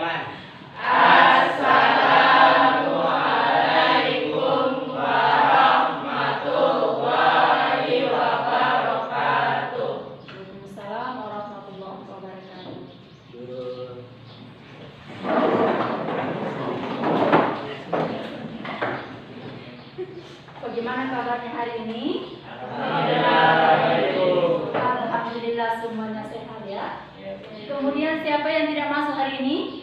Yaman. Assalamualaikum warahmatullahi wabarakatuh. Waalaikumsalam warahmatullahi wabarakatuh. Bagaimana kabarnya hari ini? Alhamdulillah semuanya sehat ya. Kemudian siapa yang tidak masuk hari ini?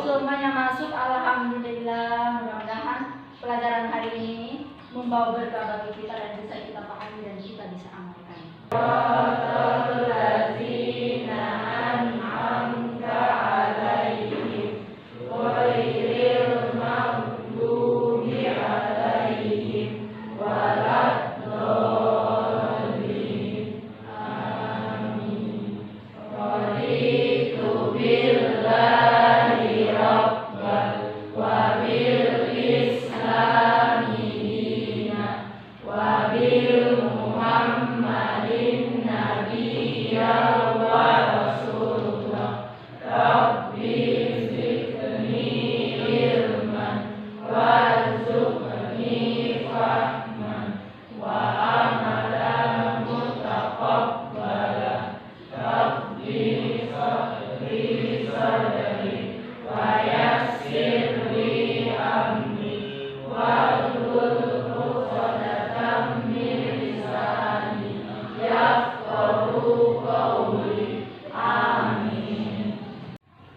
Semuanya masuk. Alhamdulillah. Mudah-mudahan pelajaran hari ini membawa berkah bagi kita dan bisa kita pahami dan kita bisa amalkan.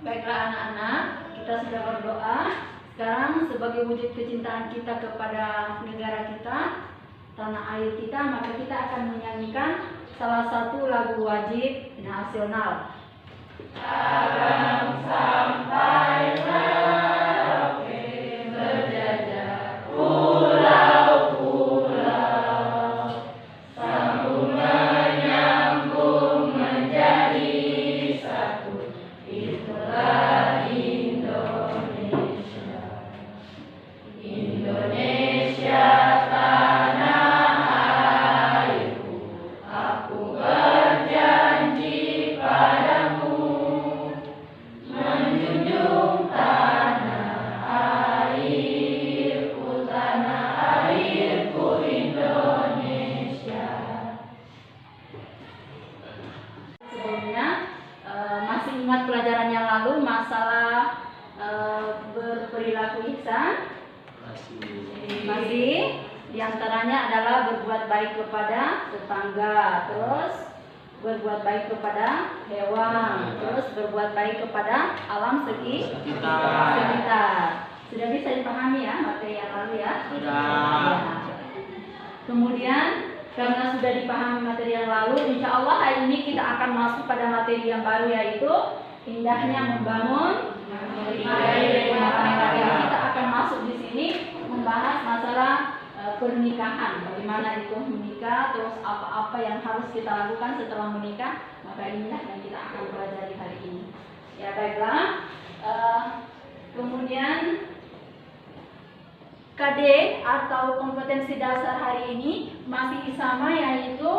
Baiklah anak-anak, kita sudah berdoa. Sekarang sebagai wujud kecintaan kita kepada negara kita, tanah air kita, maka kita akan menyanyikan salah satu lagu wajib nasional. Salam sampai Merauke berjajah pulau-pulau, sambung menyambung menjadi satu, itulah Indonesia. Indonesia tanah airku, aku berjanji padamu menjunjung tanah airku Indonesia. Sebelumnya masih ingat pelajaran yang lalu masalah berperilaku ihsan? Masih. Diantaranya adalah berbuat baik kepada tetangga, terus berbuat baik kepada hewan, terus berbuat baik kepada alam sekitar. Sudah bisa dipahami ya materi yang lalu ya? Sudah. Kemudian karena sudah dipahami materi yang lalu, insya Allah hari ini kita akan masuk pada materi yang baru, yaitu indahnya membangun rumah tangga. Kita akan masuk di sini membahas masalah pernikahan, bagaimana itu menikah, terus apa-apa yang harus kita lakukan setelah menikah. Maka inilah yang kita akan pelajari hari ini. Ya baiklah. Kemudian KD atau kompetensi dasar hari ini masih sama, yaitu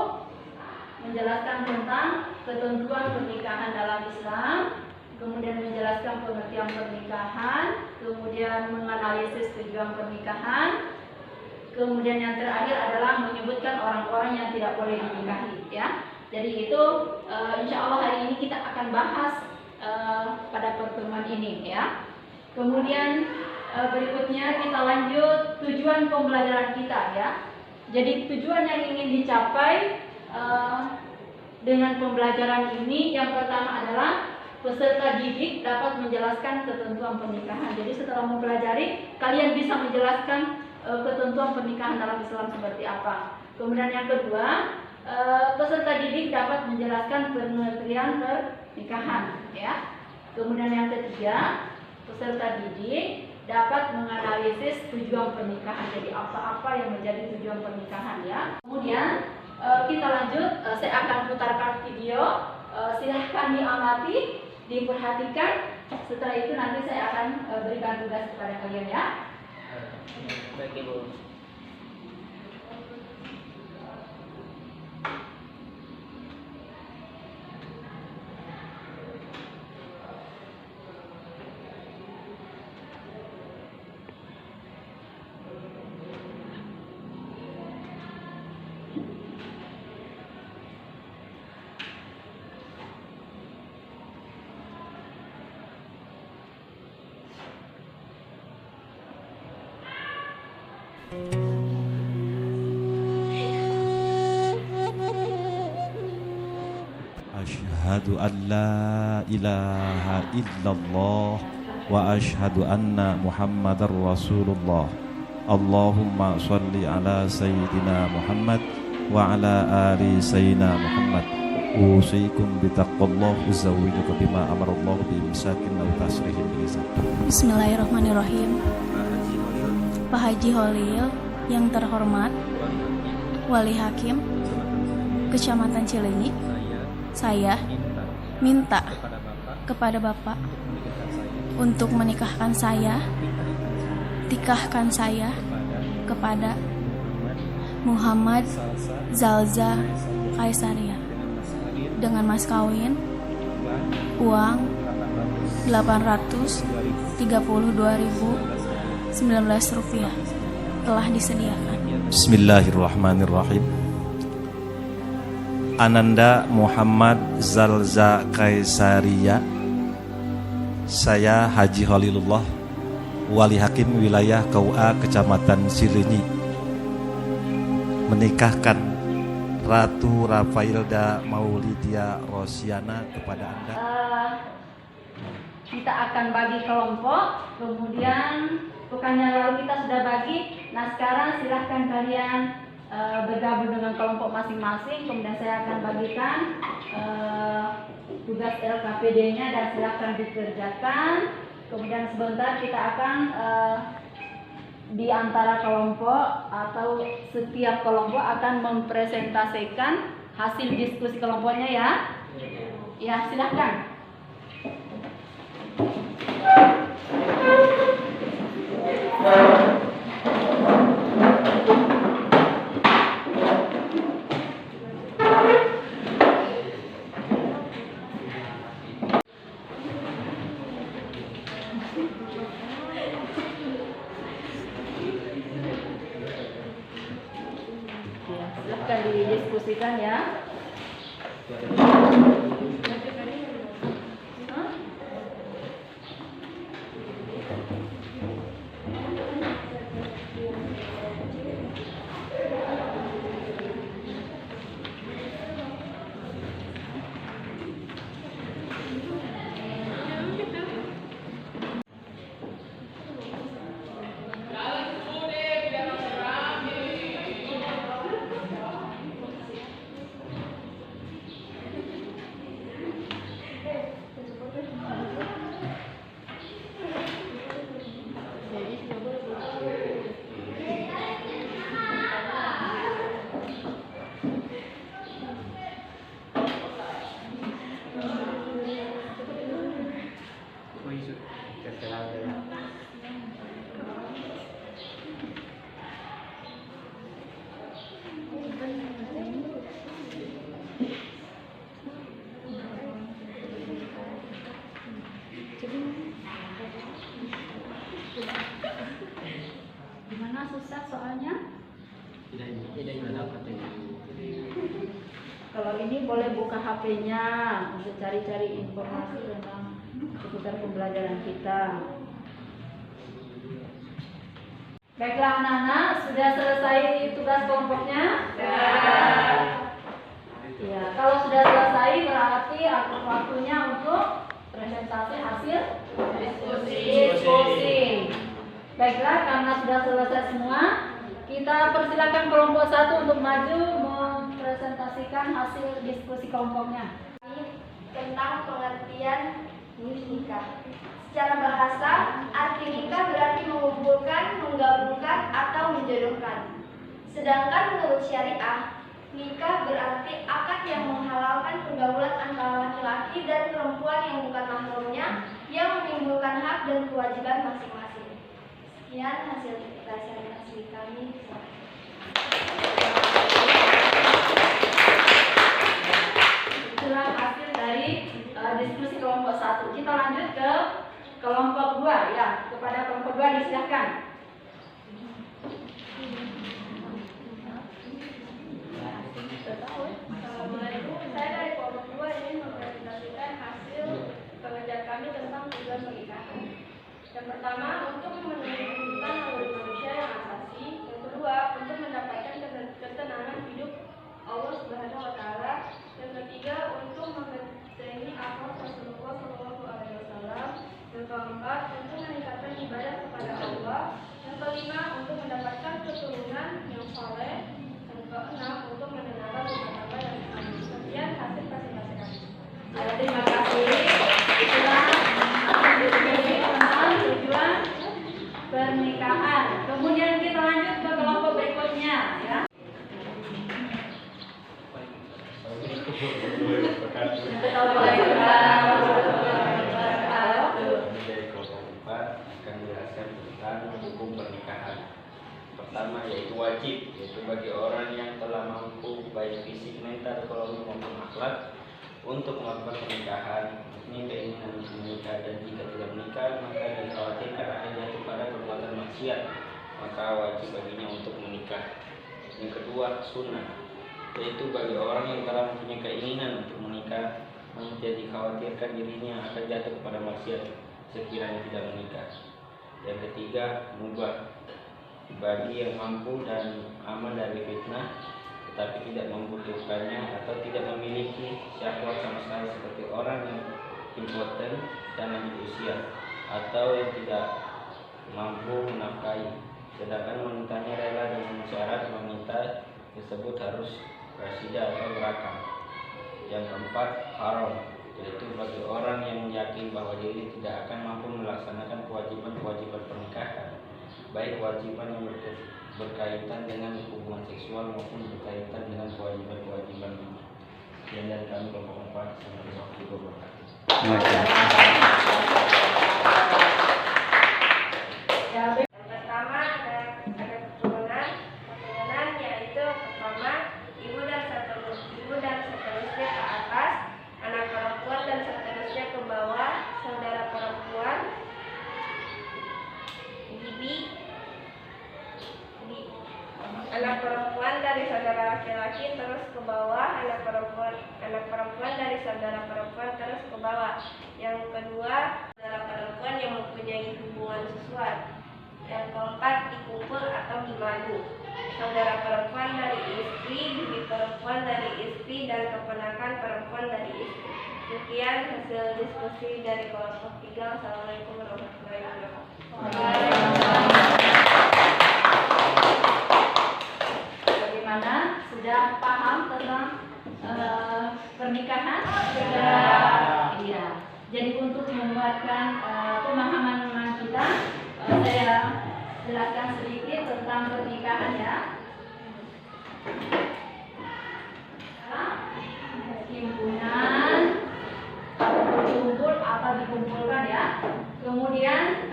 menjelaskan tentang ketentuan pernikahan dalam Islam, kemudian menjelaskan pengertian pernikahan, kemudian menganalisis tujuan pernikahan, kemudian yang terakhir adalah menyebutkan orang-orang yang tidak boleh dinikahi ya. Jadi itu insya Allah hari ini kita akan bahas pada pertemuan ini ya. Kemudian berikutnya kita lanjut tujuan pembelajaran kita ya. Jadi tujuan yang ingin dicapai dengan pembelajaran ini yang pertama adalah peserta didik dapat menjelaskan ketentuan pernikahan. Jadi setelah mempelajari, kalian bisa menjelaskan ketentuan pernikahan dalam Islam seperti apa. Kemudian yang kedua, peserta didik dapat menjelaskan pengertian pernikahan ya. Kemudian yang ketiga, peserta didik dapat menganalisis tujuan pernikahan. Jadi apa-apa yang menjadi tujuan pernikahan ya. Kemudian kita lanjut, saya akan putarkan video. Silahkan diamati, diperhatikan. Setelah itu nanti saya akan berikan tugas kepada kalian ya. Baik Ibu. Asyhadu an la ilaha illallah wa asyhadu anna Muhammadar Rasulullah. Allahumma sholli ala sayyidina Muhammad wa ala ali sayyidina Muhammad. Usikum bitaqwallah uzawwijuka bima amarallahu bi imsakin aw tasrihim bi ihsan. Bismillahirrahmanirrahim. Pak Haji Holil yang terhormat Wali Hakim Kecamatan Cileunyi, saya minta kepada Bapak untuk menikahkan saya kepada Muhammad Zalza Kaisaria dengan mas kawin uang 832.019 rupiah telah disediakan. Bismillahirrahmanirrahim. Ananda Muhammad Zalza Kaisaria, saya Haji Holilullah, Wali Hakim Wilayah KUA Kecamatan Cileunyi, menikahkan Ratu Rafailda Maulidia Rosiana kepada Anda. Kita akan bagi kelompok, kemudian bukannya lalu kita sudah bagi. Nah sekarang silahkan kalian bergabung dengan kelompok masing-masing. Kemudian saya akan bagikan tugas LKPD-nya dan silahkan dikerjakan. Kemudian sebentar kita akan di antara kelompok atau setiap kelompok akan mempresentasikan hasil diskusi kelompoknya ya. Ya, silahkan. Silahkan didiskusikan ya. Gimana, susah soalnya? Tidak dapat. Kalau ini boleh buka HP-nya untuk cari-cari informasi tentang seputar pembelajaran kita. Baiklah anak-anak, sudah selesai tugas kelompoknya? Ya, kalau sudah selesai berarti waktunya untuk presentasi hasil diskusi. Baiklah, karena sudah selesai semua, kita persilakan kelompok 1 untuk maju mempresentasikan hasil diskusi kelompoknya. Tentang pengertian nikah. Secara bahasa, arti nikah berarti mengumpulkan, menggabungkan, atau menjodohkan. Sedangkan menurut syariah, nikah berarti akad yang menghalalkan pergaulan antara laki-laki dan perempuan yang bukan mahramnya, yang menimbulkan hak dan kewajiban masing-masing. Sekian hasil presentasi kami. Itulah hasil dari diskusi kelompok 1. Kita lanjut ke kelompok 2 ya. Kepada kelompok 2 disilahkan. Assalamualaikum, saya dari kelompok 2 ingin mempresentasikan hasil pengajar kami tentang tujuan pernikahan. Yang pertama, untuk memenuhi kebutuhan naluri manusia yang asasi. Yang menahan hidup Allah Subhanahu wa taala. Yang ketiga, untuk mengetahui akhlak Rasulullah SAW. Yang keempat, untuk meningkatkan ibadah kepada Allah. Yang kelima, untuk mendapatkan keturunan yang saleh. Yang keenam, untuk mendengarkan berkata yang kami. Sekian hasil presentasi kami. Terima kasih. Itulah tentang tujuan pernikahan. Kemudian kita lanjut ke kelompok berikutnya, ya. Dari kelompok 4 akan menjelaskan tentang hukum pernikahan. Pertama yaitu wajib, yaitu bagi orang yang telah mampu baik fisik, mental, ekonomi maupun akhlak untuk melakukan pernikahan. Ini keinginan untuk menikah, dan jika tidak menikah maka dikhawatirkan akan jatuh pada perbuatan maksiat, maka wajib baginya untuk menikah. Yang kedua, sunnah, yaitu bagi orang yang telah mempunyai keinginan untuk menikah namun tidak dikhawatirkan dirinya akan jatuh kepada maksiat sekiranya tidak menikah. Yang ketiga, mubah, bagi yang mampu dan aman dari fitnah tetapi tidak membutuhkannya atau tidak memiliki syahwat sama sekali, seperti orang yang impoten dan lanjut usia atau yang tidak mampu menafkahi, sedangkan wanitanya rela dengan syarat wanita tersebut harus rasidah atau berakal. Yang keempat, haram, yaitu bagi orang yang yakin bahwa diri tidak akan mampu melaksanakan kewajiban-kewajiban pernikahan, baik kewajiban yang berkaitan dengan hubungan seksual maupun berkaitan dengan kewajiban-kewajiban ini. Sekian dari kami kelompok 4. Assalamualaikum Yang pertama ada keturunan yaitu pertama ibu dan seterusnya ke atas, anak perempuan dan seterusnya ke bawah, saudara perempuan, bibi, anak perempuan dari saudara laki-laki terus ke bawah, anak perempuan dari saudara perempuan terus ke bawah. Yang kedua, saudara perempuan yang mempunyai hubungan seksual. Yang keempat, dikumpul atau dimadu, saudara perempuan dari istri, bibi perempuan dari istri, dan keponakan perempuan dari istri. Sekian hasil diskusi dari kelompok 3. Assalamualaikum warahmatullahi wabarakatuh. Bagaimana? Sudah paham tentang pernikahan? Iya. Jadi untuk menguatkan pemahaman kita, saya jelaskan sedikit tentang pernikahan, ya. Himpunan berkumpul atau dikumpulkan, ya. Kemudian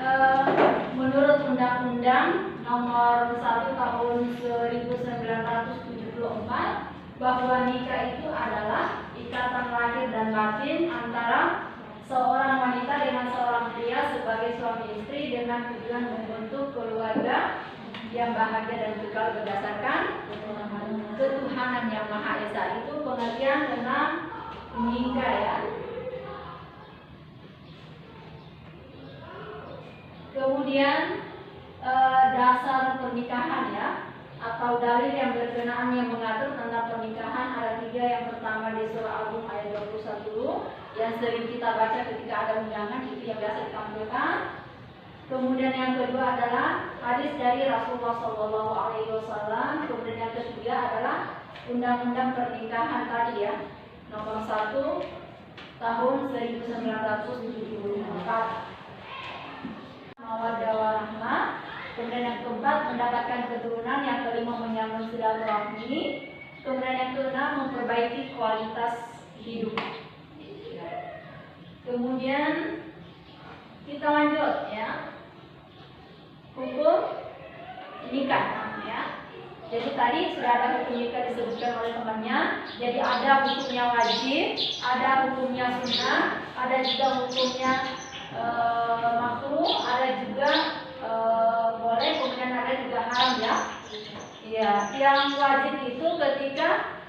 menurut Undang-Undang Nomor 1 Tahun 1974 bahwa nikah itu adalah ikatan lahir dan batin antara seorang wanita dengan seorang pria sebagai suami istri dengan tujuan membentuk keluarga yang bahagia dan kekal berdasarkan ketuhanan yang Maha Esa. Itu pengertian tentang nikah, ya. Kemudian dasar pernikahan, ya, atau dalil yang berkenaan yang mengatur tentang pernikahan ada 3. Yang pertama di surah Al-Rum ayat 21 yang sering kita baca ketika ada undangan, itu yang biasa ditampilkan. Kemudian yang kedua adalah hadis dari Rasulullah SAW. Kemudian yang ketiga adalah undang-undang pernikahan tadi, ya, nomor 1 tahun 1974. Mawaddah warahmah. Kemudian yang keempat, mendapatkan keturunan. Yang kelima, menyambung silaturahmi. Kemudian yang keenam, memperbaiki kualitas hidup. Kemudian kita lanjut, ya, hukum nikah, ya. Jadi tadi sudah ada hukum nikah disebutkan oleh temannya. Jadi ada hukumnya wajib, ada hukumnya sunnah, ada juga hukumnya makruh, ada juga boleh, kemudian ada juga haram, ya. Ya, yang wajib itu ketika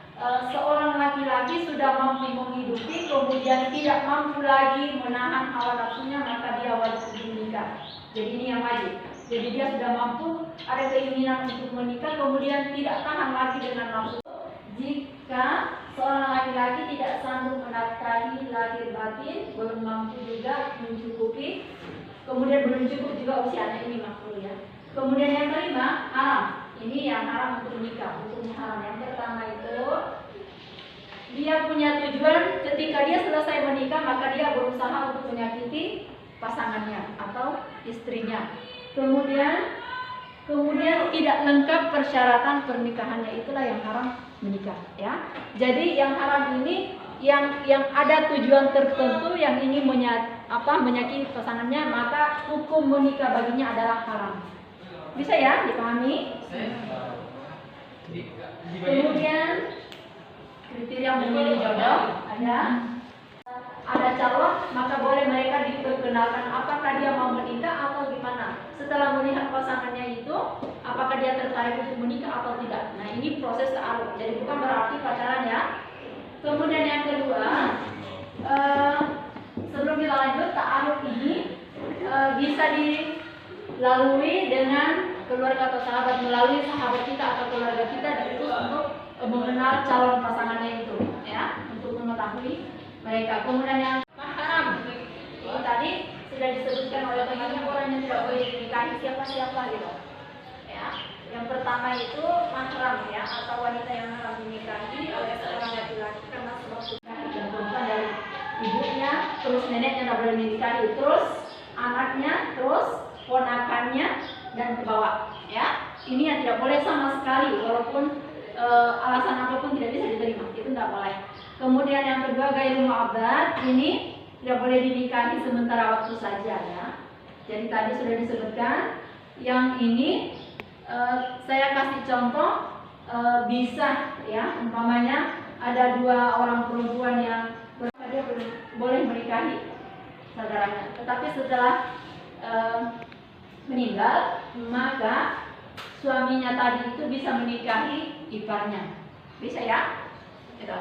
seorang laki-laki sudah mampu menghidupi, kemudian tidak mampu lagi menahan hawa nafsunya, maka dia wajib menikah. Jadi ini yang wajib. Jadi dia sudah mampu ada keinginan untuk menikah kemudian tidak tahan lagi dengan nafsu. Jika seorang laki-laki tidak sanggup menafkahi lahir batin, belum mampu juga mencukupi, kemudian belum cukup juga usianya, ini makruh ya. Kemudian yang kelima, haram. Ini yang haram untuk nikah, hukumnya haram. Yang pertama itu dia punya tujuan ketika dia selesai menikah maka dia berusaha untuk menyakiti pasangannya atau istrinya. Kemudian tidak lengkap persyaratan pernikahannya, itulah yang haram menikah ya. Jadi yang haram ini yang ada tujuan tertentu yang ini menyakiti pasangannya, maka hukum menikah baginya adalah haram. Bisa ya dipahami? Kemudian kriteria memilih jodoh ada calon, maka boleh mereka diperkenalkan apakah dia mau menikah atau gimana. Setelah melihat pasangannya itu, apakah dia tertarik untuk menikah atau tidak. Nah ini proses ta'aruf, jadi bukan berarti pacaran ya. Kemudian yang kedua, sebelum kita lanjut, ta'aruf ini bisa dilalui dengan keluarga atau sahabat, melalui sahabat kita atau keluarga kita diutus untuk mengenal calon pasangannya itu ya, untuk mengetahui mereka. Kemudian yang mahram itu tadi sudah disebutkan oleh temannya, orang yang tidak boleh dinikahi siapa gitu ya. Yang pertama itu mahram ya, atau wanita yang haram dinikahi oleh seorang laki-laki karena sebab sudah digabungkan dari ibunya, terus neneknya tidak boleh dinikahi, terus anaknya, terus ponakannya dan ke bawah ya. Ini yang tidak boleh sama sekali, walaupun alasan apapun tidak bisa diterima, itu tidak boleh. Kemudian yang kedua, ghairul mu'abbad, ini tidak boleh dinikahi sementara waktu saja ya. Jadi tadi sudah disebutkan. Yang ini saya kasih contoh, bisa ya, umpamanya ada dua orang perempuan yang dia belum boleh menikahi saudaranya, tetapi setelah meninggal maka suaminya tadi itu bisa menikahi iparnya, bisa ya? Gitu.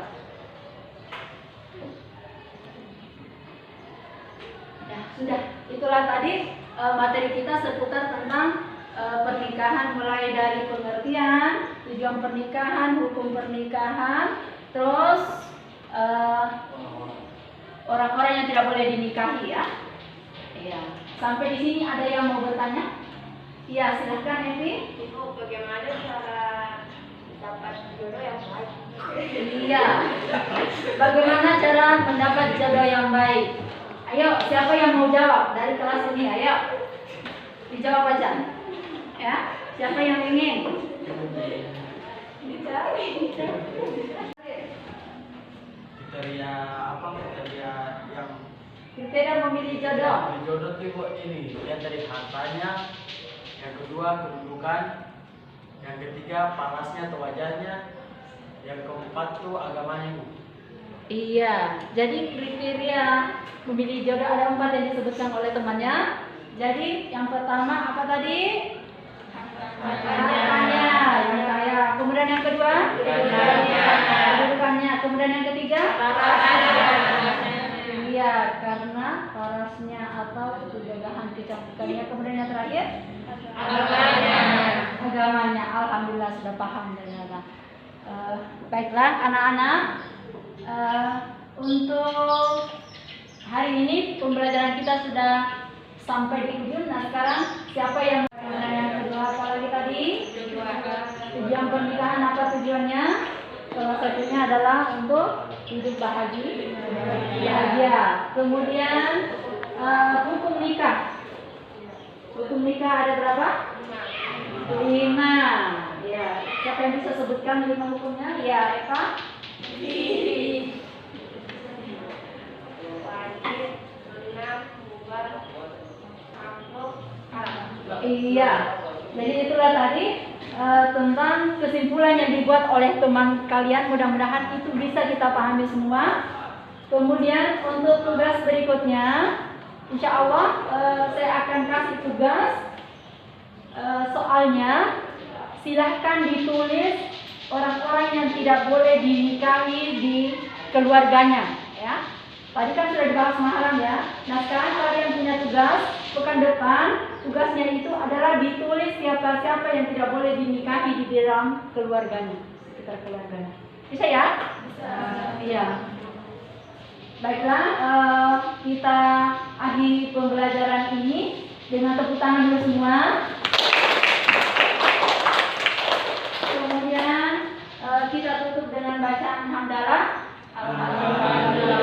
Ya, sudah. Itulah tadi materi kita seputar tentang pernikahan, mulai dari pengertian, tujuan pernikahan, hukum pernikahan, terus orang-orang yang tidak boleh dinikahi ya. Iya. Sampai di sini ada yang mau bertanya? Iya, silahkan Evi. Ibu, bagaimana cara dapat jodoh yang baik? Iya. Bagaimana cara mendapat jodoh yang baik? Ayo, siapa yang mau jawab dari kelas ini? Ayo, dijawab aja. Ya, siapa yang ingin? Kriteria apa? Kriteria yang Kriteria memilih jodoh. jodoh itu ini, lihat dari hartanya, yang kedua kedudukan, yang ketiga parasnya atau wajahnya, yang keempat tuh agamanya. Iya, jadi kriteria memilih jodoh ada 4 yang disebutkan oleh temannya. Jadi yang pertama apa tadi? Hartanya, yang kaya. Kemudian yang kedua? Kedudukannya. Kemudian yang ketiga? Iya, karena parasnya atau kegagahan kecantikannya. Kemudian yang terakhir? Agamanya. Alhamdulillah sudah paham ternyata. Baiklah anak-anak, untuk hari ini pembelajaran kita sudah sampai di ujung. Nah sekarang siapa yang kedua, apa lagi tadi? Tujuan pernikahan, apa tujuannya? Salah satunya adalah untuk hidup bahagia. Kemudian hukum nikah. Hukum nikah ada berapa? 5. Ya, siapa yang bisa sebutkan 5 hukumnya? Ya, Eva. Iya. Jadi itulah tadi tentang kesimpulan yang dibuat oleh teman kalian. Mudah-mudahan itu bisa kita pahami semua. Kemudian untuk tugas berikutnya, insya Allah saya akan kasih tugas. Soalnya silahkan ditulis orang-orang yang tidak boleh dinikahi di keluarganya, ya. Tadi kan sudah dibahas mahram ya. Nah sekarang kalian punya tugas pekan depan. Tugasnya itu adalah ditulis siapa-siapa yang tidak boleh dinikahi di dalam keluarganya, sekitar keluarganya. Bisa ya? Bisa. Iya. Baiklah, kita akhiri pembelajaran ini dengan tepuk tangan dulu semua. Kemudian kita tutup dengan bacaan hamdalah. Alhamdulillah.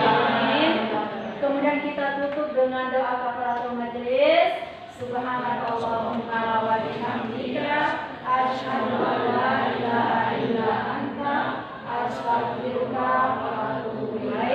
Kemudian kita tutup dengan doa kafaratul majelis. Subhanakallahumma wa bihamdika asyhadu an la ilaha illa anta astaghfiruka wa atubu ilaik.